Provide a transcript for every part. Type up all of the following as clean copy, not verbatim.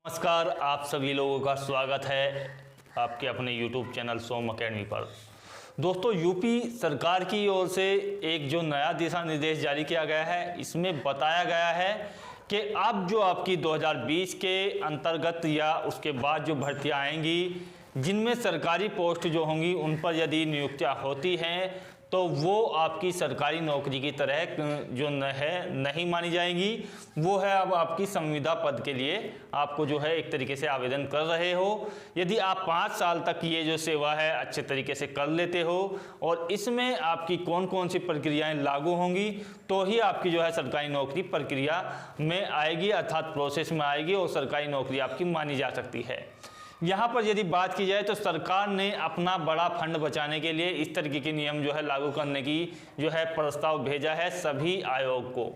नमस्कार, आप सभी लोगों का स्वागत है आपके अपने YouTube चैनल सोम अकेडमी पर। दोस्तों, यूपी सरकार की ओर से एक जो नया दिशा निर्देश जारी किया गया है, इसमें बताया गया है कि अब जो आपकी 2020 के अंतर्गत या उसके बाद जो भर्तियां आएंगी, जिनमें सरकारी पोस्ट जो होंगी उन पर यदि नियुक्तियां होती हैं तो वो आपकी सरकारी नौकरी की तरह जो नहीं मानी जाएंगी। वो है अब आपकी संविदा पद के लिए आपको जो है एक तरीके से आवेदन कर रहे हो। यदि आप 5 साल तक ये जो सेवा है अच्छे तरीके से कर लेते हो और इसमें आपकी कौन कौन सी प्रक्रियाएं लागू होंगी, तो ही आपकी जो है सरकारी नौकरी प्रक्रिया में आएगी, अर्थात प्रोसेस में आएगी और सरकारी नौकरी आपकी मानी जा सकती है। यहाँ पर यदि बात की जाए तो सरकार ने अपना बड़ा फंड बचाने के लिए इस तरीके के नियम जो है लागू करने की जो है प्रस्ताव भेजा है सभी आयोग को।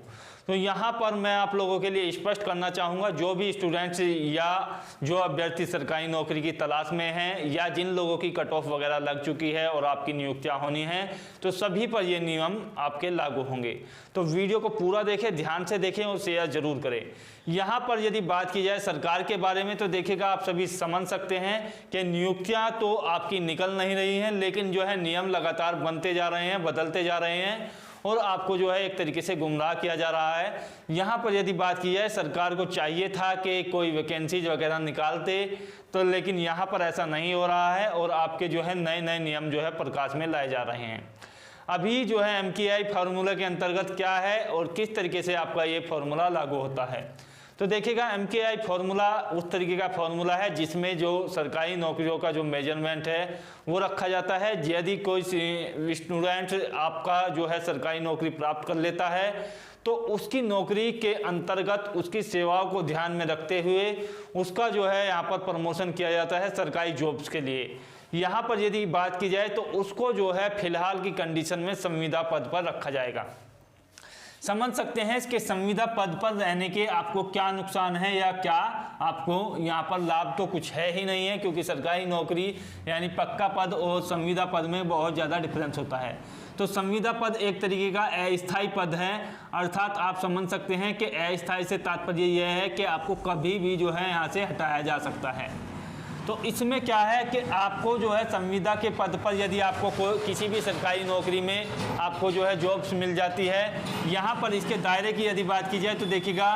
तो यहाँ पर मैं आप लोगों के लिए स्पष्ट करना चाहूँगा, जो भी स्टूडेंट्स या जो अभ्यर्थी सरकारी नौकरी की तलाश में हैं या जिन लोगों की कट ऑफ वगैरह लग चुकी है और आपकी नियुक्तियाँ होनी हैं, तो सभी पर ये नियम आपके लागू होंगे। तो वीडियो को पूरा देखें, ध्यान से देखें और शेयर जरूर करें। यहाँ पर यदि बात की जाए सरकार के बारे में, तो देखिएगा आप सभी समझ सकते हैं कि नियुक्तियाँ तो आपकी निकल नहीं रही हैं, लेकिन जो है नियम लगातार बनते जा रहे हैं, बदलते जा रहे हैं और आपको जो है एक तरीके से गुमराह किया जा रहा है। यहाँ पर यदि बात की जाए, सरकार को चाहिए था कि कोई वैकेंसीज वगैरह निकालते, तो लेकिन यहाँ पर ऐसा नहीं हो रहा है और आपके जो है नए नए नियम जो है प्रकाश में लाए जा रहे हैं। अभी जो है MKI फार्मूला के अंतर्गत क्या है और किस तरीके से आपका ये फार्मूला लागू होता है, तो देखिएगा MKI फार्मूला उस तरीके का फार्मूला है जिसमें जो सरकारी नौकरियों का जो मेजरमेंट है वो रखा जाता है। यदि कोई स्टूडेंट आपका जो है सरकारी नौकरी प्राप्त कर लेता है तो उसकी नौकरी के अंतर्गत उसकी सेवाओं को ध्यान में रखते हुए उसका जो है यहाँ पर प्रमोशन किया जाता है सरकारी जॉब्स के लिए। यहाँ पर यदि बात की जाए तो उसको जो है फिलहाल की कंडीशन में संविदा पद पर रखा जाएगा। समझ सकते हैं इसके संविदा पद पर रहने के आपको क्या नुकसान है या क्या आपको यहाँ पर लाभ, तो कुछ है ही नहीं है, क्योंकि सरकारी नौकरी यानी पक्का पद और संविदा पद में बहुत ज़्यादा डिफरेंस होता है। तो संविदा पद एक तरीके का अस्थायी पद है, अर्थात आप समझ सकते हैं कि अस्थायी से तात्पर्य यह है कि आपको कभी भी जो है यहाँ से हटाया जा सकता है। तो इसमें क्या है कि आपको जो है संविदा के पद पर यदि आपको किसी भी सरकारी नौकरी में आपको जो है जॉब्स मिल जाती है, यहाँ पर इसके दायरे की यदि बात की जाए तो देखिएगा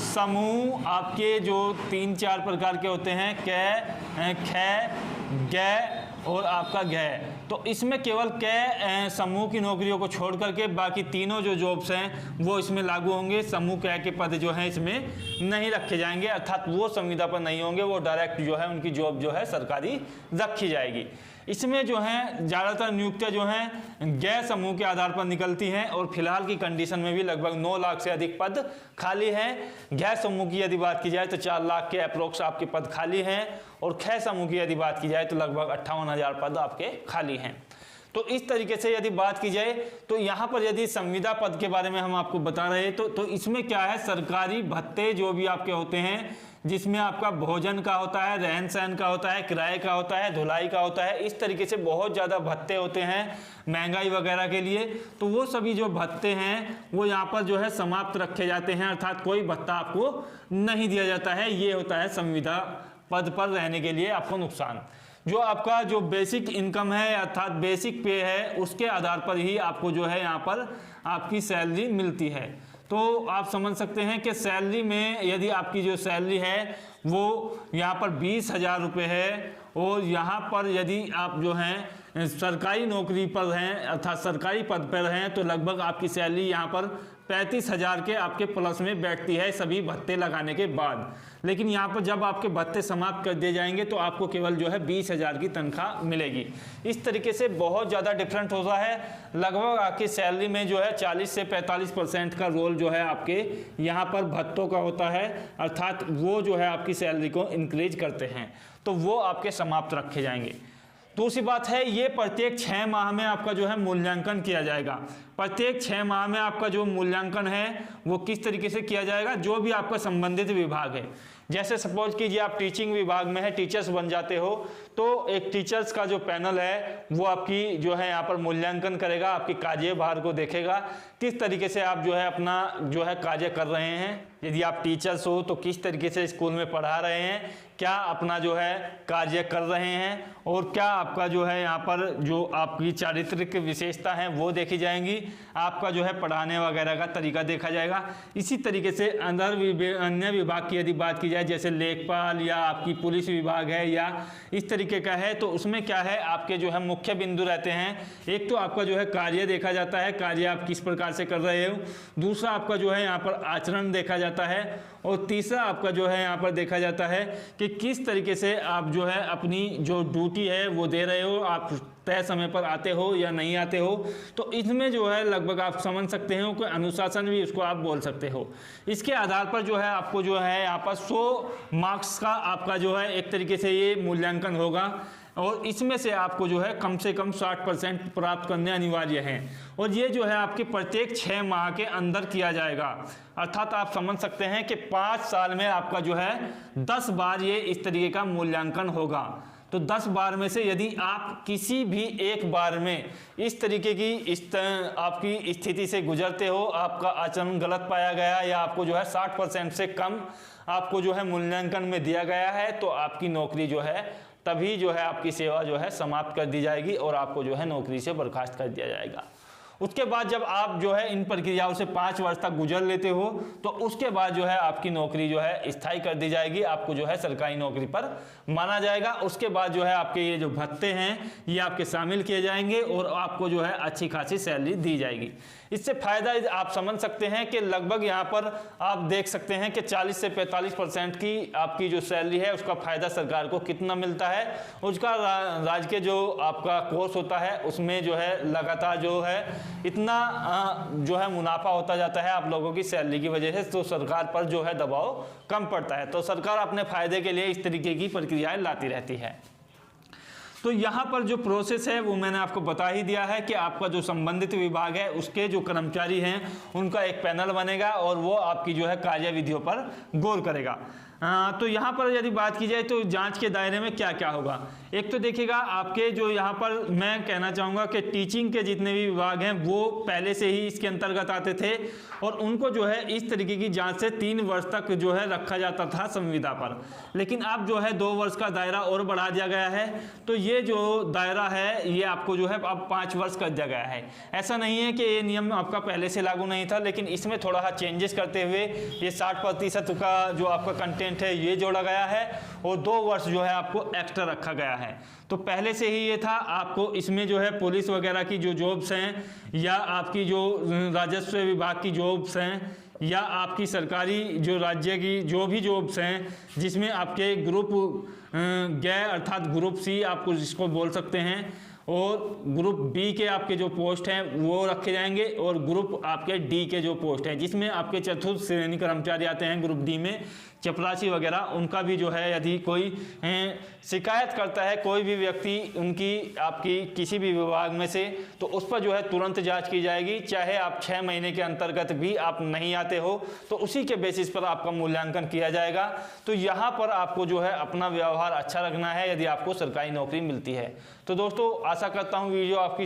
समूह आपके जो 3-4 प्रकार के होते हैं, कै, खे, गै और आपका गै। तो इसमें केवल कै समूह की नौकरियों को छोड़ करके बाकी तीनों जो जॉब्स हैं वो इसमें लागू होंगे। समूह कै के पद जो हैं इसमें नहीं रखे जाएंगे, अर्थात वो संविदा पर नहीं होंगे, वो डायरेक्ट जो है उनकी जॉब जो है सरकारी रखी जाएगी। इसमें जो है ज़्यादातर नियुक्तियाँ जो हैं गै समूह के आधार पर निकलती हैं और फिलहाल की कंडीशन में भी लगभग 9 लाख से अधिक पद खाली हैं। गै समूह की यदि बात की जाए तो 4 लाख के अप्रोक्स आपके पद खाली हैं और खे समूह की यदि बात की जाए तो लगभग 58,000 पद आपके खाली हैं। तो इस तरीके से यदि बात की जाए तो यहाँ पर यदि संविदा पद के बारे में हम आपको बता रहे हैं तो इसमें क्या है, सरकारी भत्ते जो भी आपके होते हैं, जिसमें आपका भोजन का होता है, रहन सहन का होता है, किराए का होता है, धुलाई का होता है, इस तरीके से बहुत ज़्यादा भत्ते होते हैं महंगाई वगैरह के लिए। तो वो सभी जो भत्ते हैं वो यहाँ पर जो है समाप्त रखे जाते हैं, अर्थात कोई भत्ता आपको नहीं दिया जाता है। ये होता है संविदा पद पर रहने के लिए आपको नुकसान। जो आपका जो बेसिक इनकम है अर्थात बेसिक पे है, उसके आधार पर ही आपको जो है यहाँ पर आपकी सैलरी मिलती है। तो आप समझ सकते हैं कि सैलरी में यदि आपकी जो सैलरी है वो यहाँ पर 20,000 रुपये है और यहाँ पर यदि आप जो हैं सरकारी नौकरी पर हैं अर्थात सरकारी पद पर हैं तो लगभग आपकी सैलरी यहाँ पर 35,000 के आपके प्लस में बैठती है सभी भत्ते लगाने के बाद। लेकिन यहाँ पर जब आपके भत्ते समाप्त कर दिए जाएंगे तो आपको केवल जो है 20,000 की तनख्वाह मिलेगी। इस तरीके से बहुत ज़्यादा डिफरेंट होता है। लगभग आपकी सैलरी में जो है 40 से 45% का रोल जो है आपके यहाँ पर भत्तों का होता है, अर्थात वो जो है आपकी सैलरी को इंक्रीज करते हैं, तो वो आपके समाप्त रखे जाएंगे। दूसरी बात है, ये प्रत्येक 6 माह में आपका जो है मूल्यांकन किया जाएगा। प्रत्येक 6 माह में आपका जो मूल्यांकन है वो किस तरीके से किया जाएगा, जो भी आपका संबंधित विभाग है, जैसे सपोज कीजिए आप टीचिंग विभाग में है, टीचर्स बन जाते हो, तो एक टीचर्स का जो पैनल है वो आपकी जो है यहाँ पर मूल्यांकन करेगा, आपकी कार्यभार को देखेगा, किस तरीके से आप जो है अपना जो है कार्य कर रहे हैं। यदि आप टीचर्स हो तो किस तरीके से स्कूल में पढ़ा रहे हैं, क्या अपना जो है कार्य कर रहे हैं, और क्या आपका जो है यहाँ पर जो आपकी चारित्रिक विशेषता है वो देखी जाएंगी, आपका जो है पढ़ाने वगैरह का तरीका देखा जाएगा। इसी तरीके से अन्य विभाग की यदि बात की जाए, जैसे लेखपाल या आपकी पुलिस विभाग है या इस तरीके का है, तो उसमें क्या है आपके जो है मुख्य बिंदु रहते हैं। एक तो आपका जो है कार्य देखा जाता है, कार्य आप किस प्रकार से कर रहे हो, दूसरा आपका जो है यहाँ पर आचरण देखा जाता है, और तीसरा आपका जो है यहाँ पर देखा जाता है कि किस तरीके से आप जो है अपनी जो ड्यूटी है वो दे रहे हो, आप तय समय पर आते हो या नहीं आते हो। तो इसमें जो है लगभग आप समझ सकते हो कि अनुशासन भी उसको आप बोल सकते हो। इसके आधार पर जो है आपको जो है यहाँ पर 100 मार्क्स का आपका जो है एक तरीके से ये मूल्यांकन होगा, और इसमें से आपको जो है कम से कम 60% प्राप्त करने अनिवार्य हैं, और ये जो है आपके प्रत्येक 6 माह के अंदर किया जाएगा। अर्थात आप समझ सकते हैं कि 5 साल में आपका जो है 10 बार ये इस तरीके का मूल्यांकन होगा। तो 10 बार में से यदि आप किसी भी एक बार में इस तरीके की आपकी स्थिति से गुजरते हो, आपका आचरण गलत पाया गया या आपको जो है 60% से कम आपको जो है मूल्यांकन में दिया गया है, तो आपकी नौकरी जो है तभी जो है आपकी सेवा जो है समाप्त कर दी जाएगी और आपको जो है नौकरी से बर्खास्त कर दिया जाएगा। उसके बाद जब आप जो है इन प्रक्रियाओं से 5 वर्ष तक गुजर लेते हो, तो उसके बाद जो है आपकी नौकरी जो है स्थायी कर दी जाएगी, आपको जो है सरकारी नौकरी पर माना जाएगा। उसके बाद जो है आपके ये जो भत्ते हैं ये आपके शामिल किए जाएंगे और आपको जो है अच्छी खासी सैलरी दी जाएगी। इससे फायदा आप समझ सकते हैं कि लगभग यहाँ पर आप देख सकते हैं कि 40 से 45% की आपकी जो सैलरी है उसका फायदा सरकार को कितना मिलता है। उसका राज्य के जो आपका कोर्स होता है उसमें जो है लगातार जो है इतना जो है मुनाफा होता जाता है आप लोगों की सैलरी की वजह से, तो सरकार पर जो है दबाव कम पड़ता है। तो सरकार अपने फायदे के लिए इस तरीके की प्रक्रियाएं लाती रहती है। तो यहाँ पर जो प्रोसेस है वो मैंने आपको बता ही दिया है कि आपका जो संबंधित विभाग है उसके जो कर्मचारी हैं उनका एक पैनल बनेगा और वो आपकी जो है कार्यविधियों पर गौर करेगा। तो यहाँ पर यदि बात की जाए तो जांच के दायरे में क्या क्या होगा, एक तो देखिएगा आपके जो यहाँ पर मैं कहना चाहूँगा कि टीचिंग के जितने भी विभाग हैं वो पहले से ही इसके अंतर्गत आते थे और उनको जो है इस तरीके की जांच से 3 वर्ष तक जो है रखा जाता था संविदा पर, लेकिन अब जो है 2 वर्ष का दायरा और बढ़ा दिया गया है। तो ये जो दायरा है ये आपको जो है अब 5 वर्ष कर दिया गया है। ऐसा नहीं है कि ये नियम आपका पहले से लागू नहीं था, लेकिन इसमें थोड़ा सा चेंजेस करते हुए ये 60% का जो आपका कंटेंट है ये जोड़ा गया है और 2 वर्ष जो है आपको एक्स्ट्रा रखा गया है। तो पहले से ही ये था, आपको इसमें जो है पुलिस वगैरह की जो जॉब्स हैं या आपकी जो राजस्व विभाग की जॉब्स हैं या आपकी सरकारी जो राज्य की जो भी जॉब्स हैं जिसमें आपके ग्रुप गए अर्थात ग्रुप सी आपको जिसको बोल सकते हैं, और ग्रुप बी के आपके जो पोस्ट हैं वो रखे जाएंगे और ग्रुप आपके डी के जो पोस्ट हैं जिसमें आपके चतुर्थ श्रेणी कर्मचारी आते हैं ग्रुप डी में, चपरासी वगैरह, उनका भी जो है यदि कोई शिकायत करता है कोई भी व्यक्ति उनकी आपकी किसी भी विभाग में से, तो उस पर जो है तुरंत जांच की जाएगी। चाहे आप 6 महीने के अंतर्गत भी आप नहीं आते हो तो उसी के बेसिस पर आपका मूल्यांकन किया जाएगा। तो यहाँ पर आपको जो है अपना व्यवहार अच्छा रखना है यदि आपको सरकारी नौकरी मिलती है। तो दोस्तों आशा करता हूँ वीडियो आपकी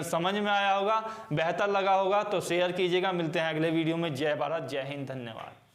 समझ में आया होगा, बेहतर लगा होगा तो शेयर कीजिएगा। मिलते हैं अगले वीडियो में। जय भारत, जय हिंद, धन्यवाद।